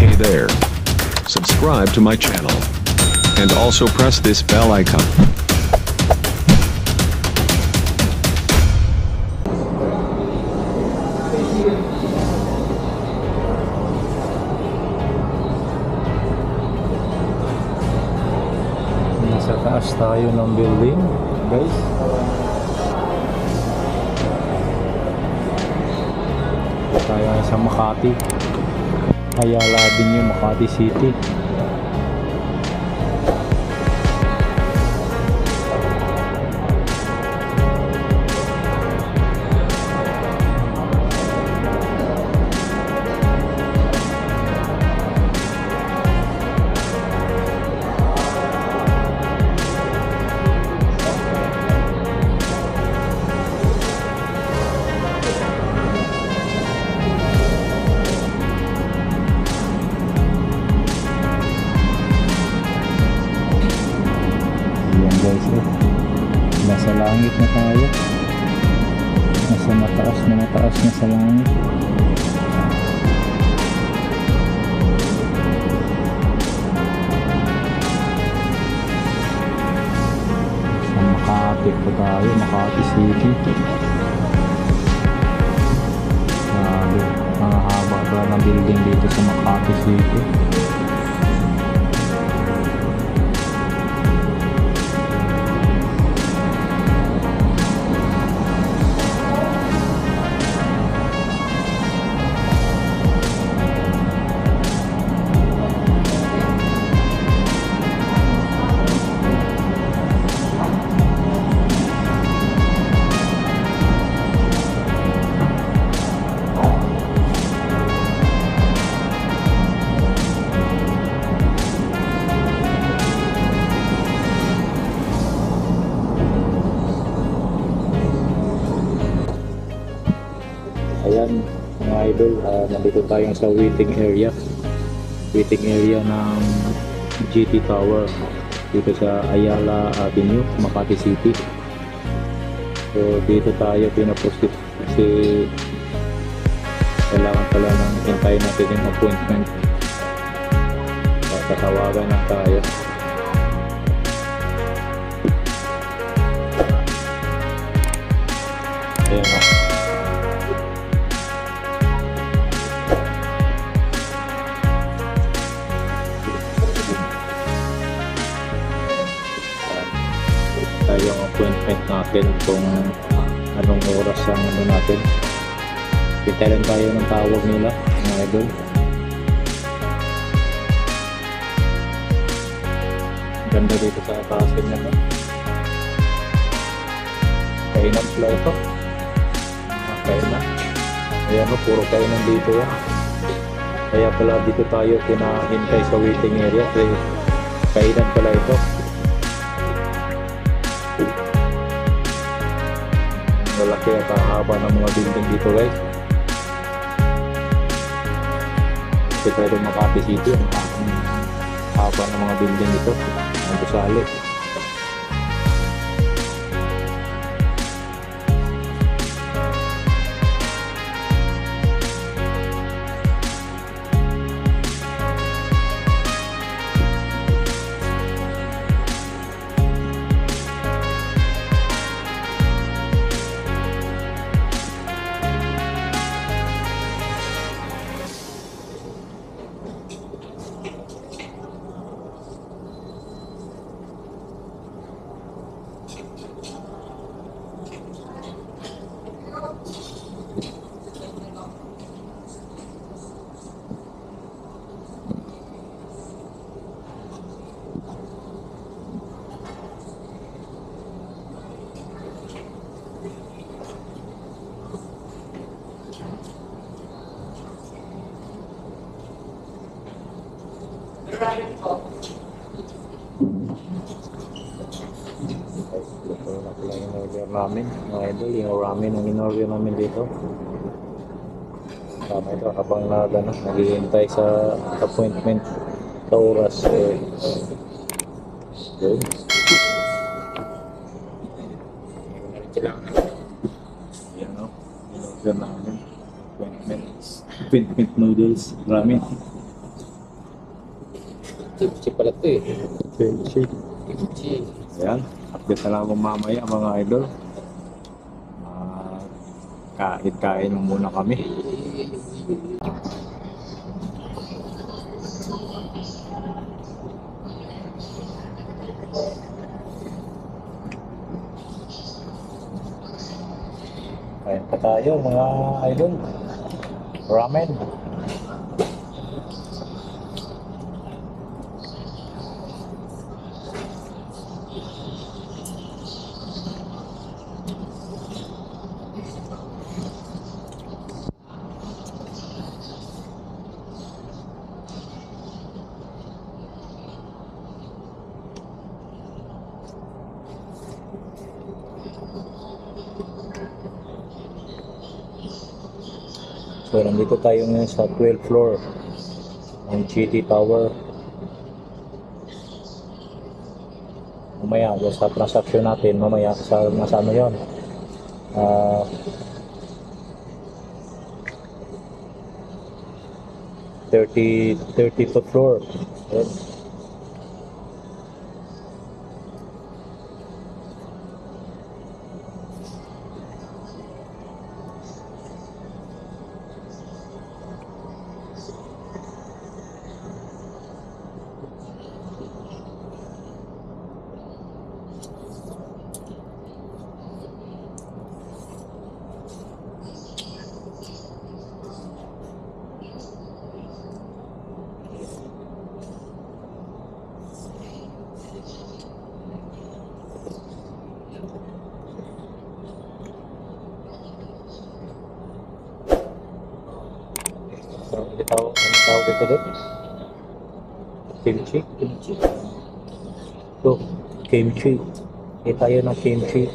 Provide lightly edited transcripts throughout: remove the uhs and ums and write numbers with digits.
Hey there. Subscribe to my channel. And also press this bell icon. Nasa taas tayo ng building, guys. Tayo sa Makati, Ayala Avenue, Makati City. Nasa langit na tayo. Nasa mataas na sa langit. Sa Makati pa tayo, Makati City. Grabe, ang haba pala ng building dito sa Makati City. Ayan mga idol, nandito tayo sa waiting area ng GT Tower dito sa Ayala Avenue, Makati City. So dito tayo pinapost kasi kailangan pala ng hintayin natin yung appointment. Tatawagan lang tayo. Ayan o. Yung appointment natin kung anong oras ang ano natin. Hintayin tayo ng tawag nila mga idol. Ganda dito sa atasin na kainan pala ito. Kainan. Ayan o, puro kainan dito yan. Kaya pala dito tayo pinahintay sa waiting area kasi kainan pala ito. Malaki at haba ng mga building dito guys. Kasi tayo Makati City, ang haba ng mga building dito. Ang gusali. Ito na pala yung order namin mga idol, yung ramen ang in-order namin dito. Tama ito habang naghihintay sa appointment sa oras yun. Yan o, in-order namin appointment noodles ramen. Kimchi pala ito eh. Kimchi. Kimchi. Ayan. Update na lang ako mamaya mga idol. Kain muna kami. Kain pa tayo mga idol. Ramen. So, nandito tayo ngayon sa 12th floor ng GT Tower. Mamaya, sa transaction natin, mamaya sa nasa ano yun. 32th floor. Ayan. Ano tawag dito doon? Kimchi? Kimchi. Ito, kimchi. Tayo ng kimchi.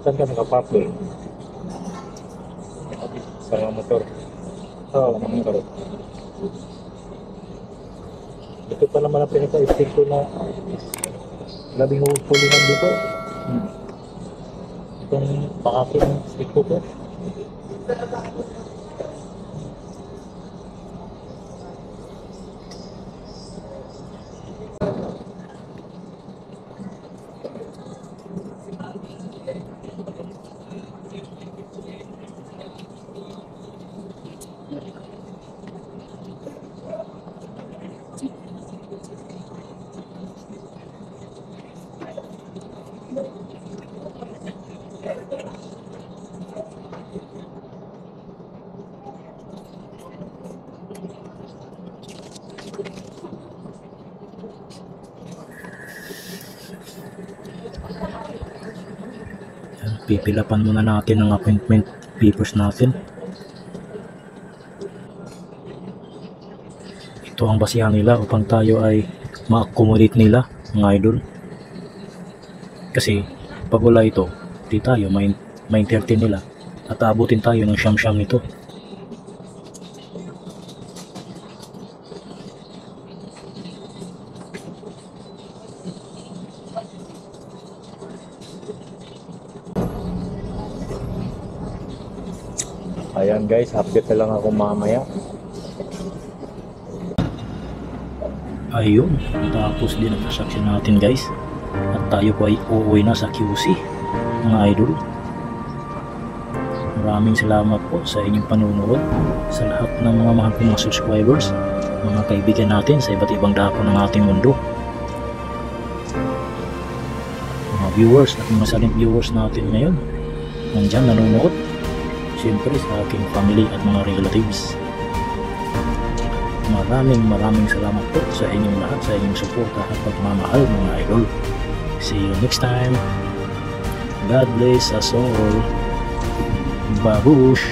Saan ka nakapark doon? Sa mga motor. Oo, mga motor. Ito pa naman ang pinaka-stick ko na labing hupulingan dito. Itong pakakin ng stick ko po. Pipilapan muna natin ang appointment papers natin. ito ang basihan nila upang tayo ay ma-accommodate nila, mga idol. Kasi pag wala ito, di tayo ma-entertain nila at aabutin tayo ng siyam-siyam nito. Ayan guys, update na lang ako mamaya. Ayun, tapos din ang transaction natin guys. At tayo po ay uuwi na sa QC, mga idol. Maraming salamat po sa inyong panunood, sa lahat ng mga mahal kong mga subscribers, mga kaibigan natin sa iba't ibang dako ng ating mundo. Mga viewers at mga silent viewers natin ngayon, nandyan nanonood. Siyempre sa aking family at mga relatives. Maraming salamat po sa inyong lahat, sa inyong suporta at pagmamahal, mga idol. See you next time. God bless us all. Babush!